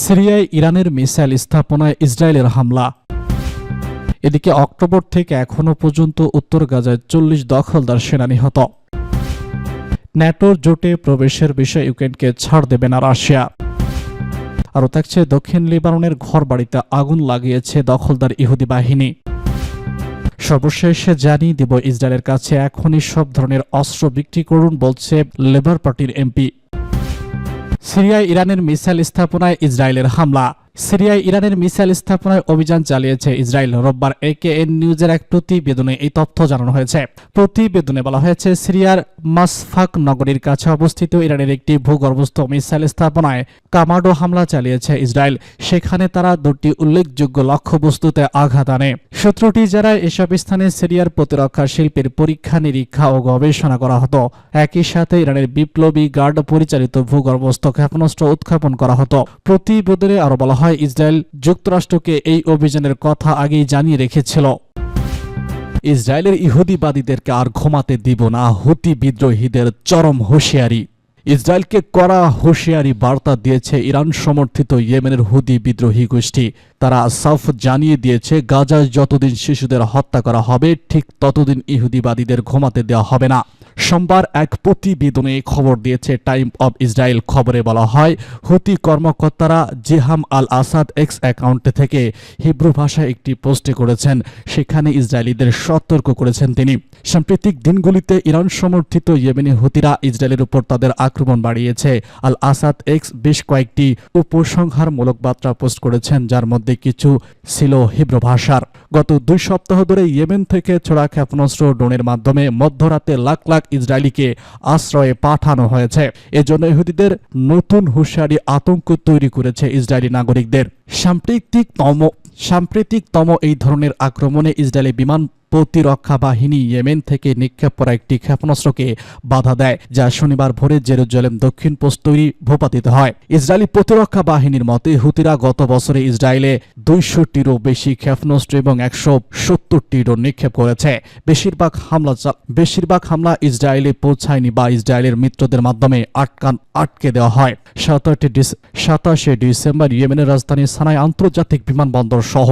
সিরিয়ায় ইরানের মিসাইল স্থাপনায় ইসরায়েলের হামলা। এদিকে অক্টোবর থেকে এখনো পর্যন্ত উত্তর গাজায় 40 দখলদার সেনা নিহত। ন্যাটোর জোটে প্রবেশের বিষয়ে ইউক্রেনকে ছাড় দেবে না রাশিয়া। আরও থাকছে দক্ষিণ লিবাননের ঘরবাড়িতে আগুন লাগিয়েছে দখলদার ইহুদি বাহিনী। সর্বশেষ জানিয়ে দিব ইসরায়েলের কাছে এখনই সব ধরনের অস্ত্র বিক্রি করুন বলছে লেবার পার্টির এমপি। সিরিয়ায় ইরানের মিসাইল স্থাপনায় ইসরায়েলের হামলা। সিরিয়ায় ইরানের মিসাইল স্থাপনায় অভিযান চালিয়েছে ইসরায়েল। রোববার একেএন নিউজের এক প্রতিবেদনে এই তথ্য জানানো হয়েছে। প্রতিবেদনে বলা হয়েছে, সিরিয়ার মাসফাক নগরীর কাছে অবস্থিত ইরানের একটি ভূগর্ভস্থ মিসাইল স্থাপনায় কামাডো হামলা চালিয়েছে ইসরায়েল। সেখানে তারা দুটি উল্লেখযোগ্য লক্ষ্যবস্তুতে আঘাত আনে। সূত্রটি যারা এসব স্থানে সিরিয়ার প্রতিরক্ষা শিল্পের পরীক্ষা নিরীক্ষা ও গবেষণা করা হতো। একই সাথে ইরানের বিপ্লবী গার্ড পরিচালিত ভূগর্ভস্থ ক্ষেপণাস্ত্র উৎক্ষেপণ করা হতো। প্রতিবেদনে আরো বলা হয়, ইসরায়েল যুক্তরাষ্ট্রকে এই অভিযানের কথা আগেই জানিয়ে রেখেছিল। ইসরায়েলের ইহুদিবাদীদেরকে আর ঘুমাতে দিব না, হুতি বিদ্রোহীদের চরম হুঁশিয়ারি। ইসরায়েলকে কড়া হুঁশিয়ারি বার্তা দিয়েছে ইরান সমর্থিত ইয়েমেনের হুদি বিদ্রোহী গোষ্ঠী। তারা সাফ জানিয়ে দিয়েছে, গাজায় যতদিন শিশুদের হত্যা করা হবে ঠিক ততদিন ইহুদিবাদীদের ঘুমাতে দেওয়া হবে না। সোমবার এক প্রতিবেদনে খবর দিয়েছে টাইম অব ইসরায়েল। খবরে বলা হয়, হুতি কর্মকর্তারা জিহাম আল আসাদ এক্স অ্যাকাউন্ট থেকে হিব্রু ভাষায় একটি পোস্টে করেছেন। সেখানে ইসরায়েলিদের সতর্ক করেছেন তিনি। সাম্প্রতিক দিনগুলিতে ইরান সমর্থিত ইয়েমেনি হুতিরা ইসরায়েলের উপর তাদের আক্রমণ বাড়িয়েছে। আল আসাদ এক্স বেশ কয়েকটি উপসংহারমূলক বার্তা পোস্ট করেছেন, যার মধ্যে কিছু ছিল হিব্রু ভাষার। গত 2 সপ্তাহ ধরে ইয়েমেন থেকে ছোড়া ক্ষেপণাস্ত্র ড্রোনের মাধ্যমে মধ্যরাতে লাখ লাখ ইসরায়েলিকে আশ্রয়ে পাঠানো হয়েছে। এজন্য ইহুদিদের নতুন হুঁশিয়ারি আতঙ্ক তৈরি করেছে ইসরায়েলি নাগরিকদের। সাম্প্রতিকতম এই ধরনের আক্রমণে ইসরায়েলি বিমান প্রতিরক্ষা বাহিনী ইয়েমেন থেকে নিক্ষেপ করা একটি ক্ষেপণাস্ত্রকে বাধা দেয়, যা শনিবার ভোরে জেরুজালেম দক্ষিণ পোস্ট তৈরি ভূপাতিত হয়। ইসরায়েলি প্রতিরক্ষা বাহিনীর মতে, হুতিরা গত বছরে ইসরায়েলে 200টিরও বেশি ক্ষেপণাস্ত্র এবং 170টি ড্রোন নিক্ষেপ করেছে। বেশিরভাগ হামলা ইসরায়েলে পৌঁছায়নি বা ইসরায়েলের মিত্রদের মাধ্যমে আটকে দেওয়া হয়। 27 ডিসেম্বর ইয়েমেনের রাজধানী সানায় আন্তর্জাতিক বিমানবন্দর সহ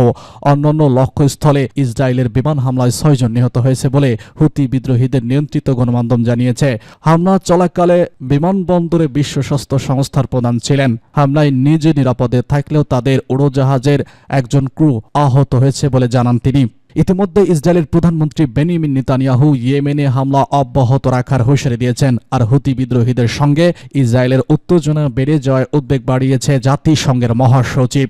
অন্যান্য লক্ষ্যস্থলে ইসরায়েলের বিমান হামলায় 6 জন নিহত হয়েছে বলে হুতি বিদ্রোহীদের নিয়ন্ত্রিত গণমাধ্যম জানিয়েছে। হামলা চলাকালে বিমানবন্দরে বিশ্ব স্বাস্থ্য সংস্থার প্রধান ছিলেন। হামলায় নিজে নিরাপদে থাকলেও তাদের উড়োজাহাজের একজন ক্রু আহত হয়েছে বলে জানান তিনি। ইতিমধ্যে ইসরায়েলের প্রধানমন্ত্রী বেনিয়ামিন নেতানিয়াহু ইয়েমেনে হামলা অব্যাহত রাখার হুঁশিয়ারি দিয়েছেন। আর হুতি বিদ্রোহীদের সঙ্গে ইসরায়েলের উত্তেজনা বেড়ে যাওয়ায় উদ্বেগ বাড়িয়েছে জাতিসংঘের মহাসচিব।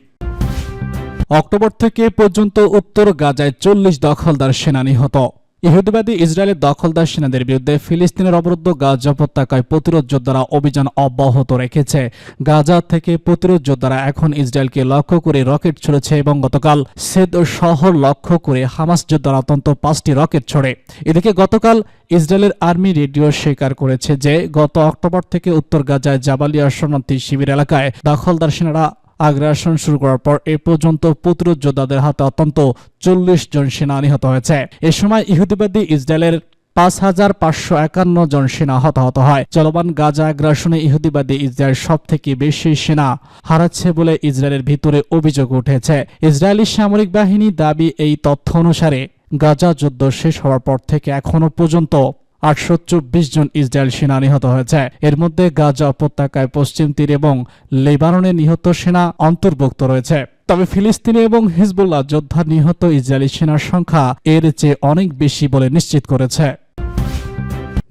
অক্টোবর থেকে পর্যন্ত উত্তর গাজায় 40 দখলদার সেনা নিহত। ইহুদিবাদী ইসরায়েলের দখলদার সেনাদের বিরুদ্ধে ফিলিস্তিনের অবরুদ্ধ গাজা উপত্যকায় প্রতিরোধ যোদ্ধারা অভিযান অব্যাহত রেখেছে। গাজা থেকে প্রতিরোধ যোদ্ধারা এখন ইসরায়েলকে লক্ষ্য করে রকেট ছুড়েছে এবং গতকাল সেদ শহর লক্ষ্য করে হামাস যোদ্ধারা অন্তত 5টি রকেট ছোড়ে। এদিকে গতকাল ইসরায়েলের আর্মি রেডিও স্বীকার করেছে যে গত অক্টোবর থেকে উত্তর গাজায় জাবালিয়া শরণার্থী শিবির এলাকায় দখলদার সেনারা আগ্রাসন শুরু করার পর এ পর্যন্ত প্রতিরোধ যোদ্ধাদের হাতে অন্তত 40 জন সেনা নিহত হয়েছে। এ সময় ইহুদিবাদী ইসরায়েলের 5551 জন সেনা হতাহত হয়। চলমান গাজা আগ্রাসনে ইহুদিবাদী ইসরায়েল সব থেকে বেশি সেনা হারাচ্ছে বলে ইসরায়েলের ভিতরে অভিযোগ উঠেছে। ইসরায়েলি সামরিক বাহিনী দাবি, এই তথ্য অনুসারে গাজা যুদ্ধ শেষ হওয়ার পর থেকে এখনো পর্যন্ত 824 জন ইসরায়েল সেনা নিহত হয়েছে। এর মধ্যে গাজা উপত্যকায় পশ্চিম তীর এবং লেবাননে নিহত সেনা অন্তর্ভুক্ত রয়েছে। তবে ফিলিস্তিনি এবং হিজবুল্লাহ যোদ্ধা নিহত ইসরায়েলি সেনার সংখ্যা এর চেয়ে অনেক বেশি বলে নিশ্চিত করেছে।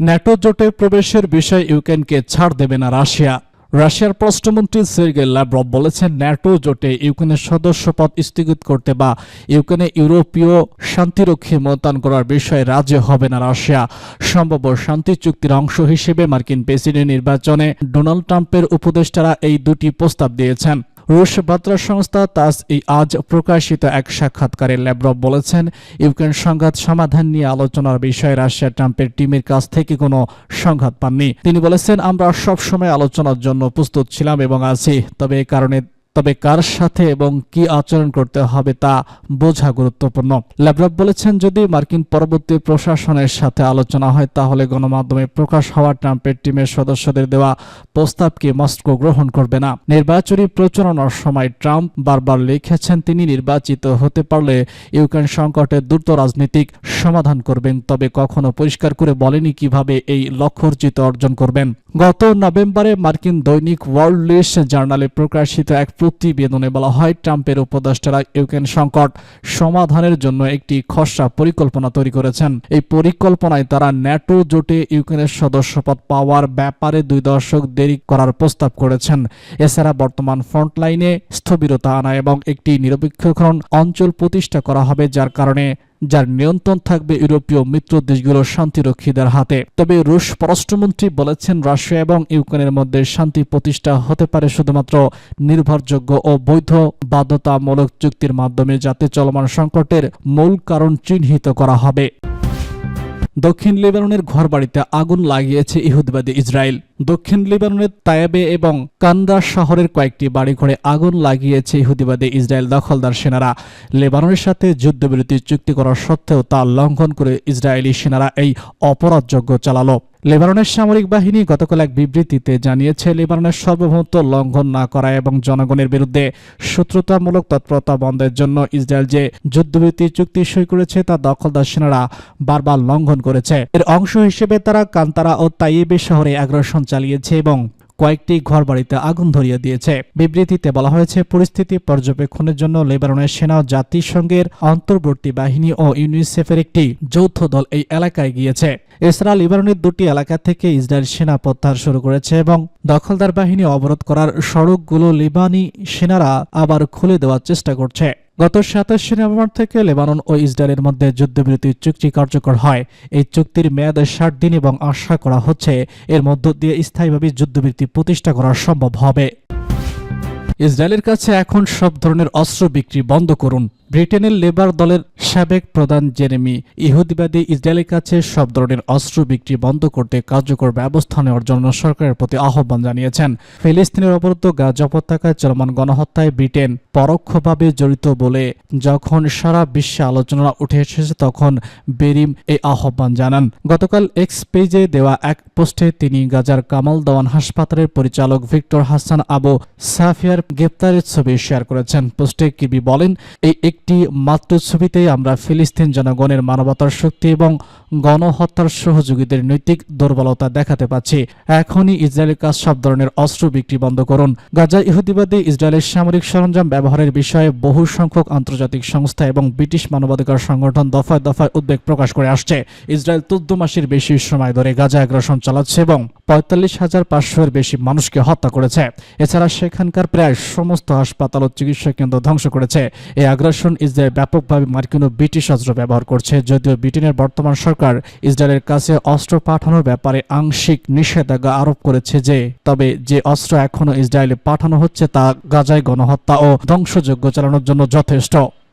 ন্যাটো জোটে প্রবেশের বিষয়ে ইউক্রেনকে ছাড় দেবে না রাশিয়া। রাশিয়ার পররাষ্ট্রমন্ত্রী সের্গেই লাভরভ বলেছেন, ন্যাটো জোটে ইউক্রেনের সদস্যপদ স্থগিত করতে বা ইউক্রেনে ইউরোপীয় শান্তিরক্ষী মোতায়েন করার বিষয়ে রাজি হবে না রাশিয়া। সম্ভাব্য শান্তি চুক্তির অংশ হিসেবে মার্কিন প্রেসিডেন্ট নির্বাচনে ডোনাল্ড ট্রাম্পের উপদেষ্টারা এই দুটি প্রস্তাব দিয়েছেন। রুশ বার্তা সংস্থা তাস আজ প্রকাশিত এক সাক্ষাৎকারে লাভরভ বলেছেন, ইউক্রেন সংঘাত সমাধান নিয়ে আলোচনার বিষয়ে রাশিয়া ট্রাম্পের টিমের কাছ থেকে কোনো সংঘাত পাননি। তিনি বলেছেন, আমরা সব সময় আলোচনার জন্য প্রস্তুত ছিলাম এবং আছি, তবে এই কারণে তবে কার সাথে এবং কি আচরণ করতে হবে তা বোঝা গুরুত্বপূর্ণ। ল্যাভরভ বলেছেন, যদি মার্কিন পরবর্তী প্রশাসনের সাথে আলোচনা হয় তাহলে গণমাধ্যমে প্রকাশ হওয়া ট্রাম্পের টিমের সদস্যদের দেওয়া প্রস্তাবকে মস্কো গ্রহণ করবে না। নির্বাচনী প্রচারণার সময় ট্রাম্প বারবার লিখেছেন তিনি নির্বাচিত হতে পারলে ইউক্রেন সংকটের দ্রুত রাজনৈতিক সমাধান করবেন, তবে কখনো পরিষ্কার করে বলেনি কিভাবে এই লক্ষ্যর্জিত অর্জন করবেন। গত নভেম্বরে মার্কিন দৈনিক ওয়ার্ল্ড লিস্ট জার্নালে প্রকাশিত এক প্রতিবেদনে বলা হয়, ট্রাম্পের উপদেষ্টারা ইউক্রেন সংকট সমাধানের জন্য একটি খসড়া পরিকল্পনা তৈরি করেছেন। এই পরিকল্পনায় তারা ন্যাটো জোটে ইউক্রেনের সদস্যপদ পাওয়ার ব্যাপারে 2 দশক দেরি করার প্রস্তাব করেছেন। এছাড়া বর্তমান ফ্রন্টলাইনে স্থবিরতা আনা এবং একটি নিরপেক্ষকরণ অঞ্চল প্রতিষ্ঠা করা হবে, যার নিয়ন্ত্রণ থাকবে ইউরোপীয় মিত্র দেশগুলোর শান্তিরক্ষীদের হাতে। তবে রুশ পররাষ্ট্রমন্ত্রী বলেছেন, রাশিয়া এবং ইউক্রেনের মধ্যে শান্তি প্রতিষ্ঠা হতে পারে শুধুমাত্র নির্ভরযোগ্য ও বৈধ বাধ্যতামূলক চুক্তির মাধ্যমে, যাতে চলমান সংকটের মূল কারণ চিহ্নিত করা হবে। দক্ষিণ লেবাননের ঘরবাড়িতে আগুন লাগিয়েছে ইহুদিবাদী ইসরায়েল। দক্ষিণ লেবাননের তায়েবে এবং কানরা শহরের কয়েকটি বাড়িঘরে আগুন লাগিয়েছে ইহুদিবাদী ইসরায়েল দখলদার সেনারা। লেবাননের সাথে যুদ্ধবিরতি চুক্তি করার সত্ত্বেও তা লঙ্ঘন করে ইসরায়েলি সেনারা এই অপরাধযজ্ঞ চালালো। লেবাননের সামরিক বাহিনী গতকাল এক বিবৃতিতে জানিয়েছে, লেবাননের সার্বভৌমত্ব লঙ্ঘন না করা এবং জনগণের বিরুদ্ধে শত্রুতামূলক তৎপরতা বন্ধের জন্য ইসরায়েল যে যুদ্ধবিরতি চুক্তি সই করেছে তা দখলদার সেনারা বারবার লঙ্ঘন করেছে। এর অংশ হিসেবে তারা কান্তারা ও তাইয়েবে শহরে আগ্রাসন চালিয়েছে এবং কয়েকটি ঘরবাড়িতে আগুন ধরিয়ে দিয়েছে। বিবৃতিতে বলা হয়েছে, পরিস্থিতি পর্যবেক্ষণের জন্য লেবাননের সেনা, জাতিসংঘের অন্তর্বর্তী বাহিনী ও ইউনিসেফের একটি যৌথ দল এই এলাকায় গিয়েছে। এছাড়া লেবাননের 2টি এলাকা থেকে ইসরায়েল সেনা প্রত্যাহার শুরু করেছে এবং দখলদার বাহিনী অবরোধ করার সড়কগুলো লেবানি সেনারা আবার খুলে দেওয়ার চেষ্টা করছে। গত 27 নভেম্বর থেকে লেবানন ও ইসরায়েলের মধ্যে যুদ্ধবিরতির চুক্তি কার্যকর হয়। এই চুক্তির মেয়াদ 60 দিন এবং আশা করা হচ্ছে এর মধ্য দিয়ে স্থায়ীভাবে যুদ্ধবিরতি প্রতিষ্ঠা করা সম্ভব হবে। ইসরায়েলের কাছে এখন সব ধরনের অস্ত্র বিক্রি বন্ধ করুন। ব্রিটেনের লেবার দলের সাবেক প্রধান জেরেমি ইহুদিবাদী ইসরায়েলের কাছে সব ধরনের অস্ত্র বিক্রি বন্ধ করতে কার্যকর ব্যবস্থা নেওয়ার জন্য সরকারের প্রতি আহ্বান জানিয়েছেন। ফিলিস্তিনের অবরুদ্ধ গাজা উপত্যকায় চলমান গণহত্যায় ব্রিটেন পরোক্ষভাবে জড়িত বলে যখন সারা বিশ্বে আলোচনা উঠে এসেছে, তখন বেরিম এই আহ্বান জানান। গতকাল এক্স পেজে দেওয়া এক পোস্টে তিনি গাজার কামাল দেওয়ান হাসপাতালের পরিচালক ভিক্টর হাসান আবু সাফিয়ার গ্রেপ্তারের ছবি শেয়ার করেছেন। পোস্টে কিবি বলেন, এই একটি মাত্র ছবিতেই আমরা ফিলিস্তিন জনগণের মানবতার শক্তি এবং গণহত্যার সহযোগীদের নৈতিক দুর্বলতা দেখাতে পাচ্ছি। এখনই ইসরায়েলের কাছে সব ধরনের অস্ত্র বিক্রি বন্ধ করুন। গাজা ইহুদিবাদী ইসরায়েলের সামরিক সরঞ্জাম ব্যবহারের বিষয়ে বহু সংখ্যক আন্তর্জাতিক সংস্থা এবং ব্রিটিশ মানবাধিকার সংগঠন দফায় দফায় উদ্বেগ প্রকাশ করে আসছে। ইসরায়েল 14 মাসের বেশি সময় ধরে গাজা আগ্রাসন চালাচ্ছে এবং 45,500-এর বেশি মানুষকে হত্যা করেছে। এছাড়া সেখানকার প্রায় সমস্ত হাসপাতাল ও চিকিৎসা কেন্দ্র ধ্বংস করেছে। এই আগ্রাসন ইসরায়েল ব্যাপকভাবে মার্কিন ও ব্রিটিশ অস্ত্র ব্যবহার করছে। যদিও ব্রিটেনের বর্তমান সরকার ইসরায়েলের কাছে অস্ত্র পাঠানোর ব্যাপারে আংশিক নিষেধাজ্ঞা আরোপ করেছে, তবে যে অস্ত্র এখনো ইসরায়েলে পাঠানো হচ্ছে তা গাজায় গণহত্যা ও ধ্বংসযজ্ঞ চালানোর জন্য যথেষ্ট।